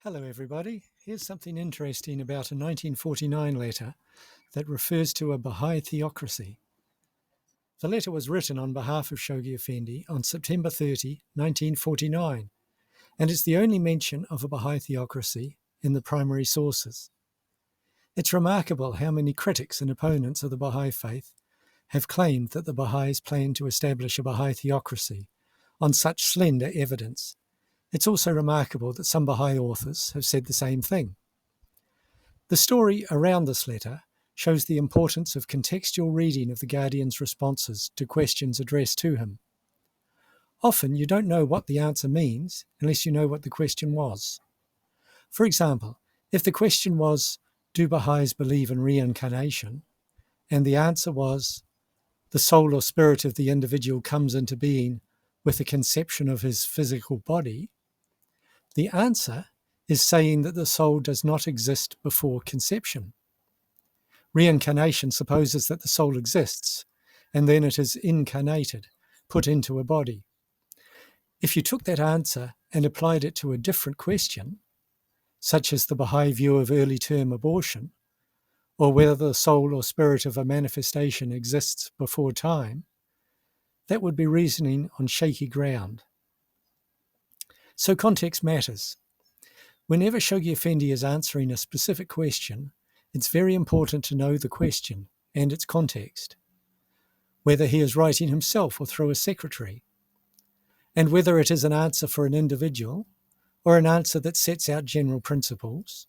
Hello everybody. Here's something interesting about a 1949 letter that refers to a Bahai Theocracy. The letter was written on behalf of Shoghi Effendi on September 30, 1949, and is the only mention of a Bahai Theocracy in the primary sources. It's remarkable how many critics and opponents of the Bahai Faith have claimed that the Baha'is plan to establish a Bahai Theocracy on such slender evidence. It's also remarkable that some Baha'i authors have said the same thing. The story around this letter shows the importance of contextual reading of the Guardian's responses to questions addressed to him. Often you don't know what the answer means unless you know what the question was. For example, if the question was, "Do Baha'is believe in reincarnation?" and the answer was, "The soul or spirit of the individual comes into being with the conception of his physical body," the answer is saying that the soul does not exist before conception. Reincarnation supposes that the soul exists, and then it is incarnated, put into a body. If you took that answer and applied it to a different question, such as the Baha'i view of early-term abortion, or whether the soul or spirit of a manifestation exists before time, that would be reasoning on shaky ground. So context matters. Whenever Shoghi Effendi is answering a specific question, it's very important to know the question and its context, whether he is writing himself or through a secretary, and whether it is an answer for an individual, or an answer that sets out general principles,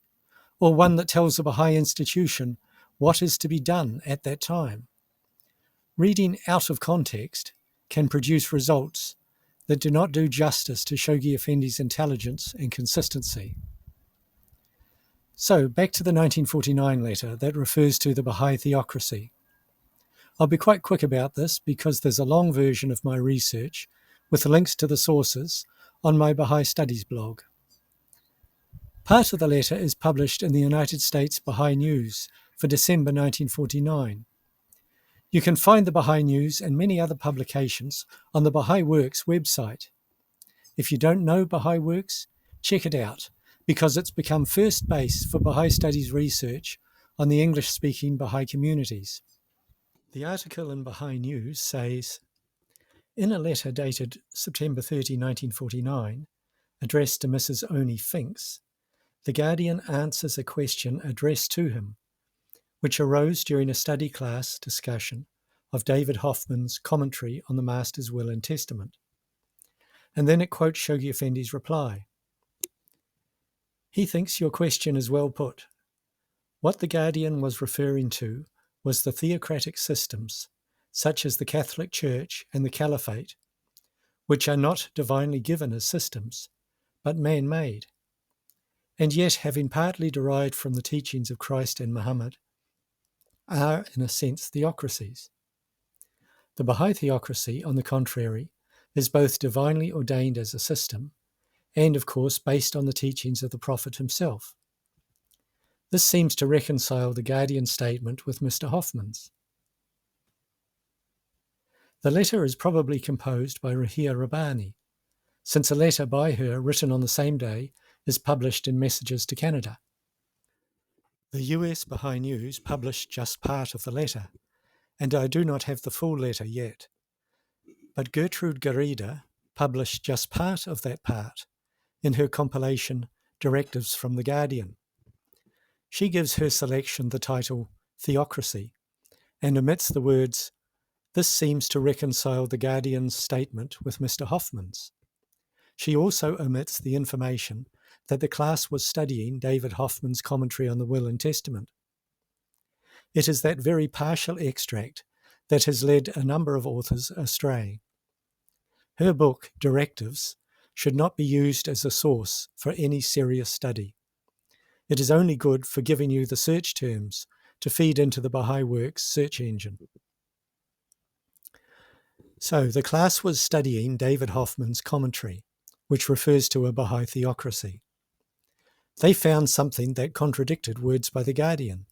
or one that tells a Baha'i institution what is to be done at that time. Reading out of context can produce results that do not do justice to Shoghi Effendi's intelligence and consistency. So, back to the 1949 letter that refers to the Bahai Theocracy. I'll be quite quick about this because there's a long version of my research with links to the sources on my Bahai Studies blog. Part of the letter is published in the United States Bahai News for December 1949. You can find the Bahai News and many other publications on the Bahai Works website. If you don't know Bahai Works, check it out, because it's become first base for Bahai Studies research on the English-speaking Bahai communities. The article in Bahai News says, in a letter dated September 30, 1949, addressed to Mrs. Oni Finks, the Guardian answers a question addressed to him, which arose during a study class discussion of David Hofman's commentary on the Master's Will and Testament. And then it quotes Shoghi Effendi's reply. He thinks your question is well put. What the Guardian was referring to was the theocratic systems, such as the Catholic Church and the Caliphate, which are not divinely given as systems, but man-made, and yet having partly derived from the teachings of Christ and Muhammad, are, in a sense, theocracies. The Bahai Theocracy, on the contrary, is both divinely ordained as a system and, of course, based on the teachings of the Prophet himself. This seems to reconcile the Guardian's statement with Mr. Hofman's. The letter is probably composed by Rahia Rabbani, since a letter by her written on the same day is published in Messages to Canada. The US Bahai News published just part of the letter, and I do not have the full letter yet. But Gertrude Garida published just part of that part in her compilation Directives from the Guardian. She gives her selection the title Theocracy and omits the words, "This seems to reconcile the Guardian's statement with Mr. Hofman's." She also omits the information that the class was studying David Hofman's commentary on the Will and Testament. It is that very partial extract that has led a number of authors astray. Her book, Directives, should not be used as a source for any serious study. It is only good for giving you the search terms to feed into the Bahai Works search engine. So the class was studying David Hofman's commentary, which refers to a Bahai theocracy. They found something that contradicted words by the Guardian,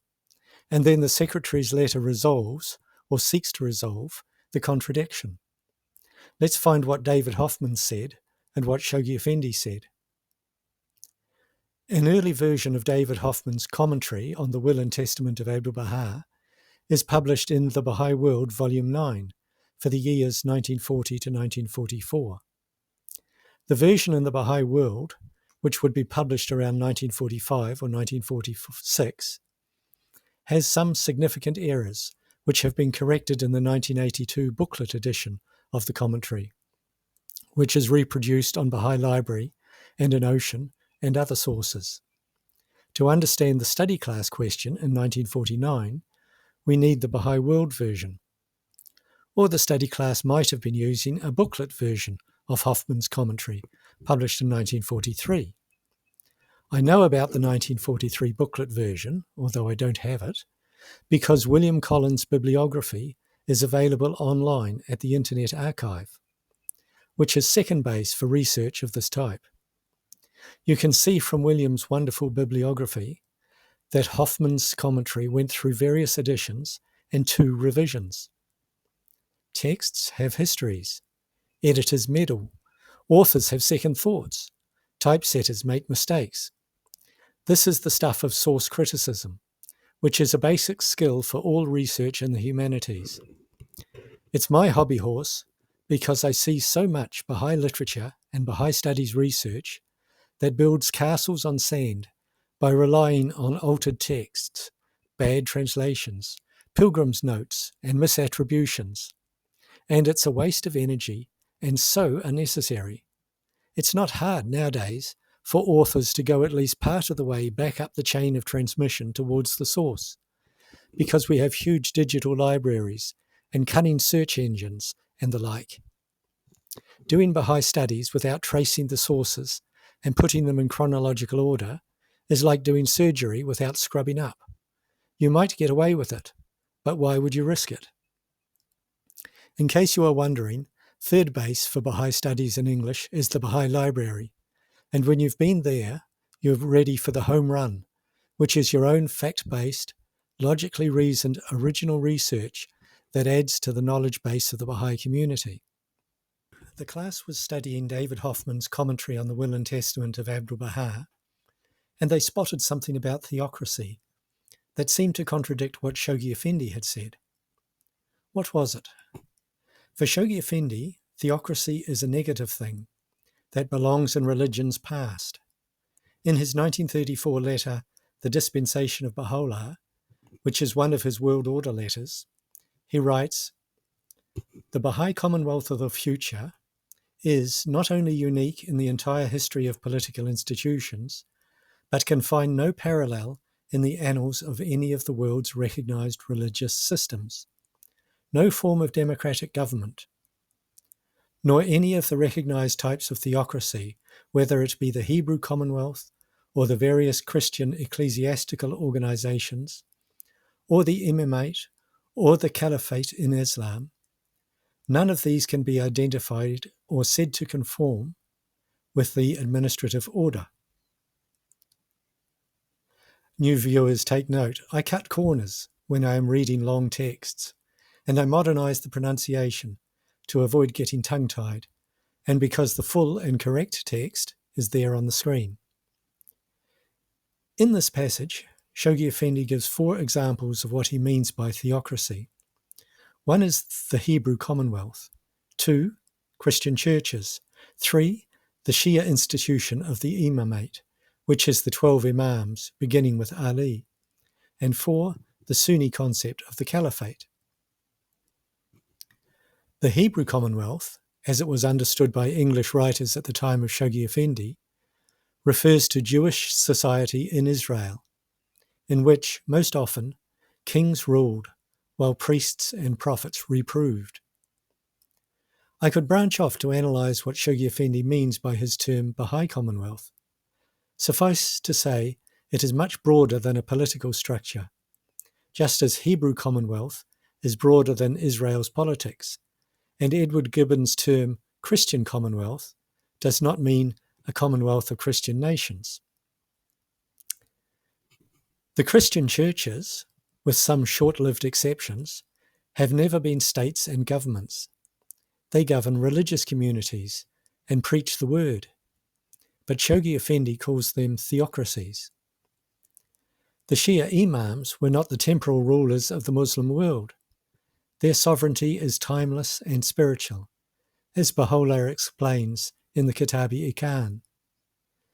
and then the secretary's letter resolves, or seeks to resolve, the contradiction. Let's find what David Hofman said and what Shoghi Effendi said. An early version of David Hofman's commentary on the Will and Testament of Abdu'l-Baha is published in The Baha'i World, Volume 9, for the years 1940 to 1944. The version in The Baha'i World, which would be published around 1945 or 1946, has some significant errors, which have been corrected in the 1982 booklet edition of the commentary, which is reproduced on Baha'i Library and in Ocean and other sources. To understand the study class question in 1949, we need the Baha'i World version. Or the study class might have been using a booklet version of Hofman's commentary, published in 1943. I know about the 1943 booklet version, although I don't have it, because William Collins' bibliography is available online at the Internet Archive, which is second base for research of this type. You can see from William's wonderful bibliography that Hofman's commentary went through various editions and 2 revisions. Texts have histories. Editors meddle. Authors have second thoughts. Typesetters make mistakes. This is the stuff of source criticism, which is a basic skill for all research in the humanities. It's my hobby horse because I see so much Baha'i literature and Baha'i Studies research that builds castles on sand by relying on altered texts, bad translations, pilgrim's notes, and misattributions. And it's a waste of energy and so unnecessary. It's not hard nowadays for authors to go at least part of the way back up the chain of transmission towards the source, because we have huge digital libraries and cunning search engines and the like. Doing Baha'i studies without tracing the sources and putting them in chronological order is like doing surgery without scrubbing up. You might get away with it, but why would you risk it? In case you are wondering, third base for Baha'i Studies in English is the Baha'i Library, and when you've been there, you're ready for the home run, which is your own fact-based, logically reasoned original research that adds to the knowledge base of the Baha'i community. The class was studying David Hofman's commentary on the Will and Testament of Abdu'l-Baha, and they spotted something about theocracy that seemed to contradict what Shoghi Effendi had said. What was it? For Shoghi Effendi, theocracy is a negative thing that belongs in religions past. In his 1934 letter, The Dispensation of Baha'u'llah, which is one of his world order letters, he writes, "The Baha'i Commonwealth of the future is not only unique in the entire history of political institutions, but can find no parallel in the annals of any of the world's recognized religious systems. No form of democratic government, nor any of the recognized types of theocracy, whether it be the Hebrew Commonwealth or the various Christian ecclesiastical organizations, or the imamate or the caliphate in Islam, none of these can be identified or said to conform with the administrative order." New viewers take note, I cut corners when I am reading long texts, and I modernize the pronunciation to avoid getting tongue-tied, and because the full and correct text is there on the screen. In this passage, Shoghi Effendi gives 4 examples of what he means by theocracy. 1 is the Hebrew Commonwealth. 2, Christian churches. 3, the Shia institution of the imamate, which is the 12 imams, beginning with Ali. And 4, the Sunni concept of the caliphate. The Hebrew Commonwealth, as it was understood by English writers at the time of Shoghi Effendi, refers to Jewish society in Israel, in which, most often, kings ruled while priests and prophets reproved. I could branch off to analyze what Shoghi Effendi means by his term Baha'i Commonwealth. Suffice to say, it is much broader than a political structure, just as Hebrew Commonwealth is broader than Israel's politics, and Edward Gibbon's term Christian Commonwealth does not mean a commonwealth of Christian nations. The Christian churches, with some short-lived exceptions, have never been states and governments. They govern religious communities and preach the word. but Shoghi Effendi calls them theocracies. The Shia imams were not the temporal rulers of the Muslim world. Their sovereignty is timeless and spiritual, as Baha'u'llah explains in the Kitab-i-Iqan.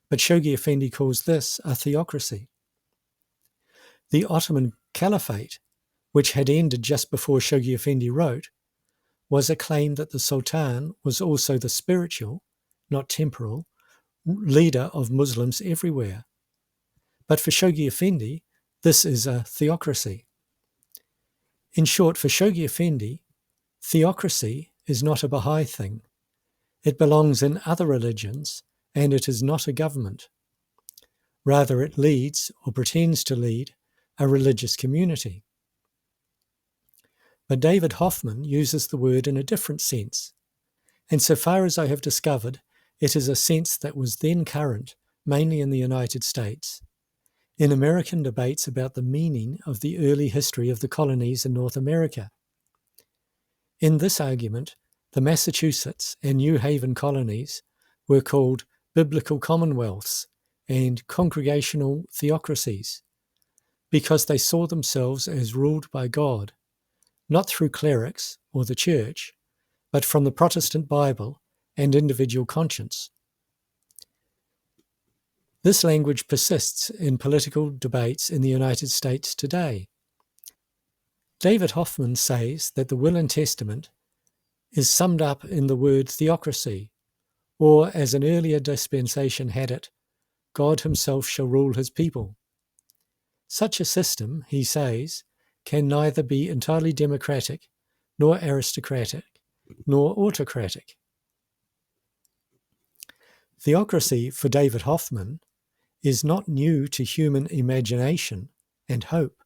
But Shoghi Effendi calls this a theocracy. The Ottoman Caliphate, which had ended just before Shoghi Effendi wrote, was a claim that the Sultan was also the spiritual, not temporal, leader of Muslims everywhere. But for Shoghi Effendi, this is a theocracy. In short, for Shoghi Effendi, theocracy is not a Baha'i thing. It belongs in other religions, and it is not a government. Rather, it leads, or pretends to lead, a religious community. But David Hofman uses the word in a different sense, and so far as I have discovered, it is a sense that was then current, mainly in the United States, in American debates about the meaning of the early history of the colonies in North America. In this argument, the Massachusetts and New Haven colonies were called biblical commonwealths and congregational theocracies because they saw themselves as ruled by God, not through clerics or the church, but from the Protestant Bible and individual conscience. This language persists in political debates in the United States today. David Hofman says that the Will and Testament is summed up in the word theocracy, or as an earlier dispensation had it, God himself shall rule his people. Such a system, he says, can neither be entirely democratic, nor aristocratic, nor autocratic. Theocracy, for David Hofman, is not new to human imagination and hope,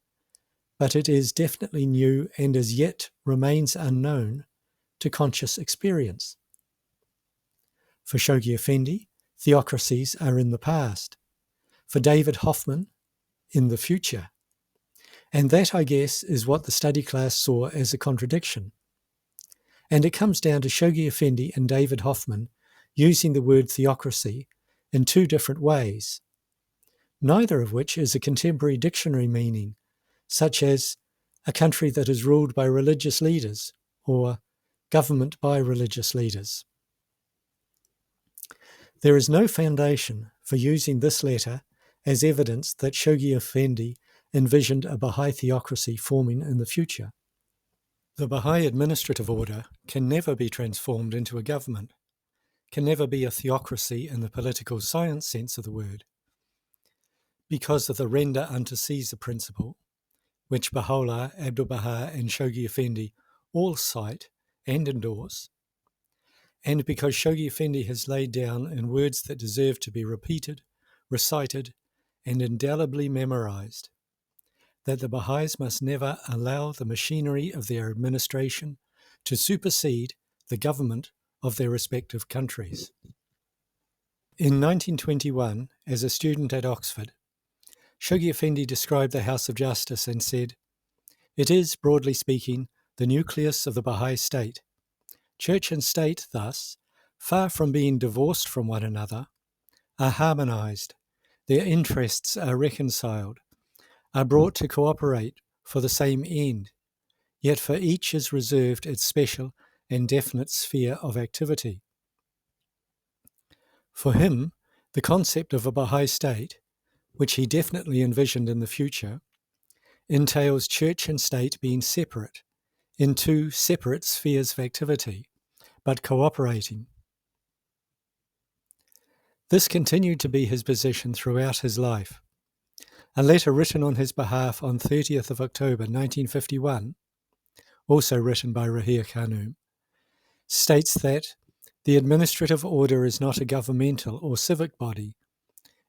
but it is definitely new and as yet remains unknown to conscious experience. For Shoghi Effendi, theocracies are in the past. For David Hofman, in the future. And that, I guess, is what the study class saw as a contradiction. And it comes down to Shoghi Effendi and David Hofman using the word theocracy in two different ways, neither of which is a contemporary dictionary meaning, such as a country that is ruled by religious leaders or government by religious leaders. There is no foundation for using this letter as evidence that Shoghi Effendi envisioned a Bahai theocracy forming in the future. The Bahai administrative order can never be transformed into a government, can never be a theocracy in the political science sense of the word, because of the render unto Caesar principle, which Baha'u'llah, Abdu'l-Baha and Shoghi Effendi all cite and endorse, and because Shoghi Effendi has laid down in words that deserve to be repeated, recited, and indelibly memorized, that the Baha'is must never allow the machinery of their administration to supersede the government of their respective countries. In 1921, as a student at Oxford, Shoghi Effendi described the House of Justice and said, "It is, broadly speaking, the nucleus of the Baha'i state. Church and state, thus, far from being divorced from one another, are harmonized, their interests are reconciled, are brought to cooperate for the same end, yet for each is reserved its special and definite sphere of activity." For him, the concept of a Baha'i state, which he definitely envisioned in the future, entails church and state being separate, in two separate spheres of activity, but cooperating. This continued to be his position throughout his life. A letter written on his behalf on 30th of October 1951, also written by Rahir Khanum, states that the administrative order is not a governmental or civic body.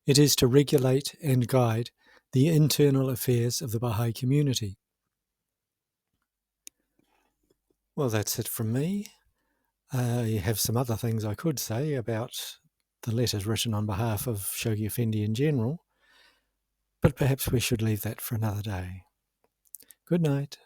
It is to regulate and guide the internal affairs of the Baha'i community. Well, that's it from me. I have some other things I could say about the letters written on behalf of Shoghi Effendi in general, but perhaps we should leave that for another day. Good night.